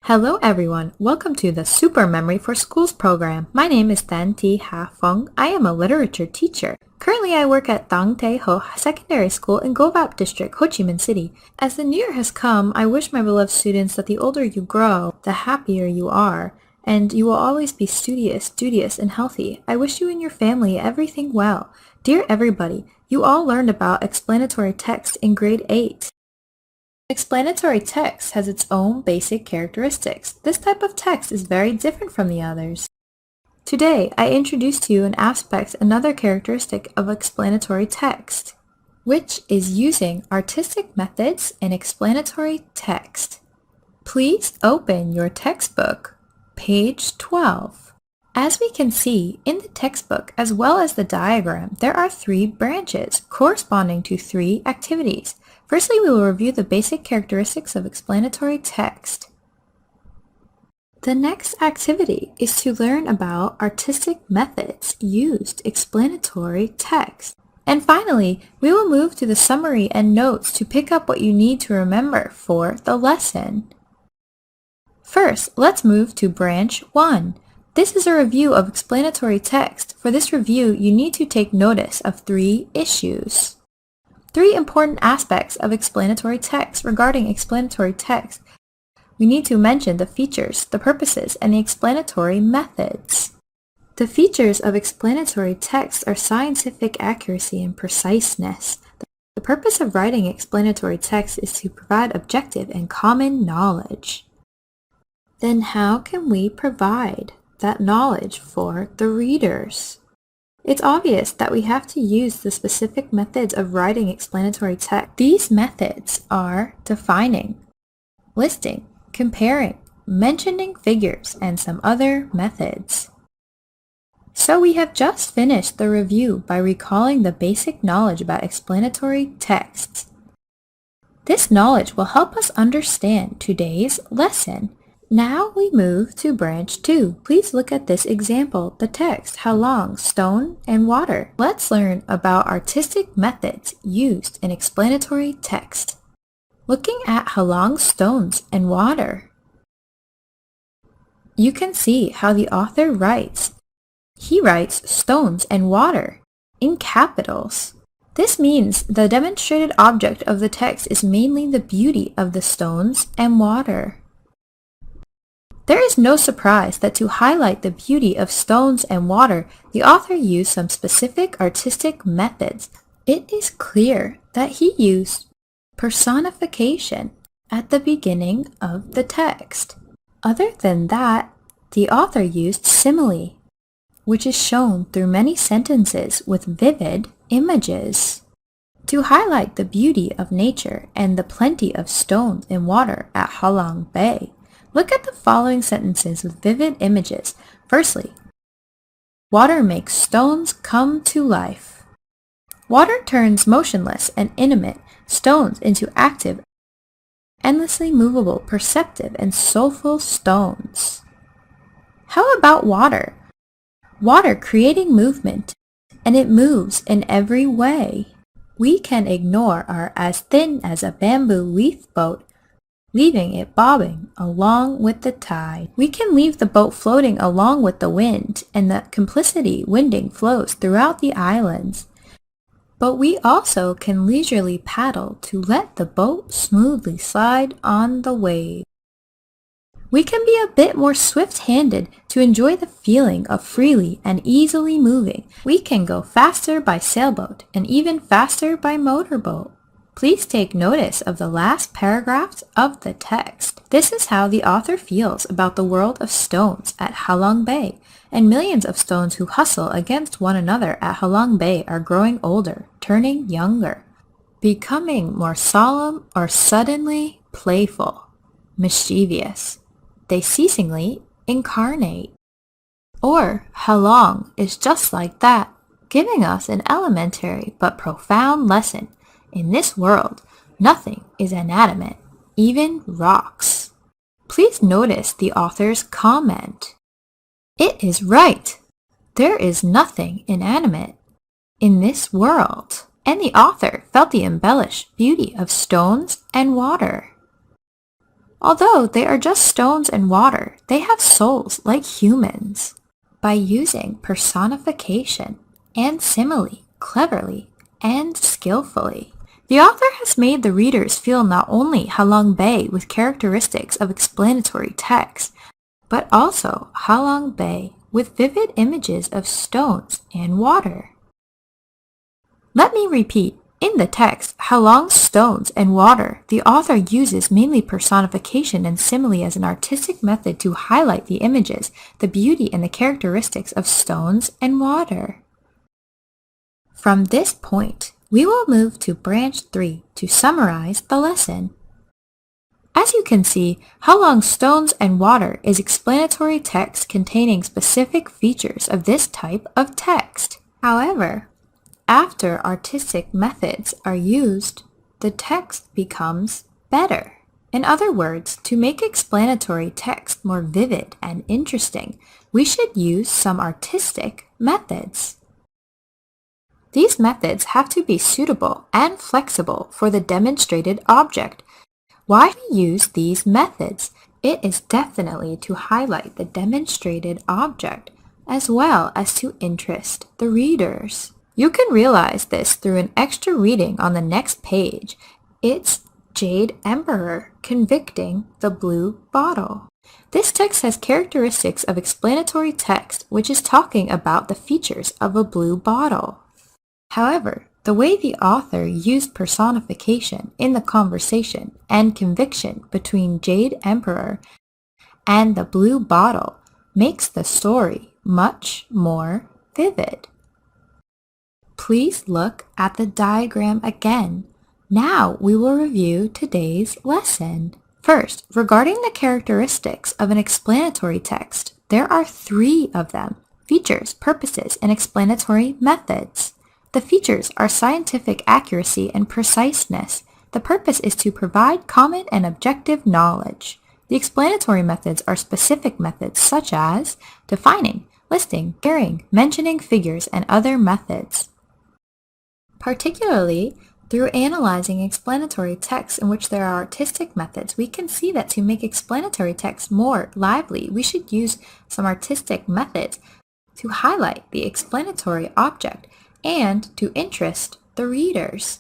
Hello everyone, welcome to the Super Memory for Schools program. My name is Tan Thi Ha Feng. I am a literature teacher. Currently I work at Tang Te Ho Secondary School in Go Vap District, Ho Chi Minh City. As the new year has come, I wish my beloved students that the older you grow, the happier you are, and you will always be studious, and healthy. I wish you and your family everything well. Dear everybody, you all learned about explanatory text in grade 8. Explanatory text has its own basic characteristics. This type of text is very different from the others. Today, I introduce to you another characteristic of explanatory text, which is using artistic methods in explanatory text. Please open your textbook, page 12. As we can see in the textbook as well as the diagram, there are 3 branches corresponding to 3 activities. Firstly, we will review the basic characteristics of explanatory text. The next activity is to learn about artistic methods used explanatory text. And finally, we will move to the summary and notes to pick up what you need to remember for the lesson. First, let's move to branch 1. This is a review of explanatory text. For this review, you need to take notice of 3 issues. 3 important aspects of explanatory text. Regarding explanatory text, we need to mention the features, the purposes, and the explanatory methods. The features of explanatory text are scientific accuracy and preciseness. The purpose of writing explanatory text is to provide objective and common knowledge. Then how can we provide that knowledge for the readers? It's obvious that we have to use the specific methods of writing explanatory text. These methods are defining, listing, comparing, mentioning figures, and some other methods. So we have just finished the review by recalling the basic knowledge about explanatory texts. This knowledge will help us understand today's lesson. Now we move to branch 2. Please look at this example, the text, how long, stone, and water. Let's learn about artistic methods used in explanatory text. Looking at how long, stones, and water, you can see how the author writes. He writes stones and water in capitals. This means the demonstrated object of the text is mainly the beauty of the stones and water. There is no surprise that to highlight the beauty of stones and water, the author used some specific artistic methods. It is clear that he used personification at the beginning of the text. Other than that, the author used simile, which is shown through many sentences with vivid images, to highlight the beauty of nature and the plenty of stones and water at Halong Bay. Look at the following sentences with vivid images. Firstly, water makes stones come to life. Water turns motionless and inanimate stones into active, endlessly movable, perceptive, and soulful stones. How about water? Water creating movement, and it moves in every way. We can ignore our as thin as a bamboo leaf boat, leaving it bobbing along with the tide. We can leave the boat floating along with the wind, and the complicity winding flows throughout the islands. But we also can leisurely paddle to let the boat smoothly slide on the wave. We can be a bit more swift-handed to enjoy the feeling of freely and easily moving. We can go faster by sailboat and even faster by motorboat. Please take notice of the last paragraphs of the text. This is how the author feels about the world of stones at Halong Bay, and millions of stones who hustle against one another at Halong Bay are growing older, turning younger, becoming more solemn or suddenly playful, mischievous. They ceasingly incarnate. Or Halong is just like that, giving us an elementary but profound lesson. In this world, nothing is inanimate, even rocks. Please notice the author's comment. It is right. There is nothing inanimate in this world. And the author felt the embellished beauty of stones and water. Although they are just stones and water, they have souls like humans. By using personification and simile cleverly and skillfully, the author has made the readers feel not only Halong Bay with characteristics of explanatory text, but also Halong Bay with vivid images of stones and water. Let me repeat. In the text, Halong's stones and water, the author uses mainly personification and simile as an artistic method to highlight the images, the beauty, and the characteristics of stones and water. From this point, we will move to branch 3 to summarize the lesson. As you can see, Halong's stones and water is explanatory text containing specific features of this type of text. However, after artistic methods are used, the text becomes better. In other words, to make explanatory text more vivid and interesting, we should use some artistic methods. These methods have to be suitable and flexible for the demonstrated object. Why do we use these methods? It is definitely to highlight the demonstrated object as well as to interest the readers. You can realize this through an extra reading on the next page. It's Jade Emperor convicting the blue bottle. This text has characteristics of explanatory text, which is talking about the features of a blue bottle. However, the way the author used personification in the conversation and conviction between Jade Emperor and the blue bottle makes the story much more vivid. Please look at the diagram again. Now we will review today's lesson. First, regarding the characteristics of an explanatory text, there are 3 of them: features, purposes, and explanatory methods. The features are scientific accuracy and preciseness. The purpose is to provide common and objective knowledge. The explanatory methods are specific methods such as defining, listing, comparing, mentioning figures, and other methods. Particularly, through analyzing explanatory texts in which there are artistic methods, we can see that to make explanatory text more lively, we should use some artistic methods to highlight the explanatory object and to interest the readers.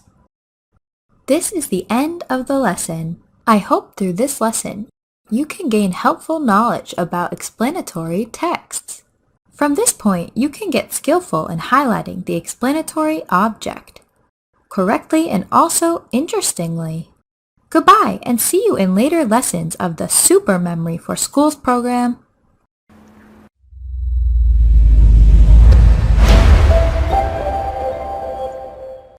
This is the end of the lesson. I hope through this lesson you can gain helpful knowledge about explanatory texts. From this point, you can get skillful in highlighting the explanatory object correctly and also interestingly. Goodbye and see you in later lessons of the Super Memory for Schools program.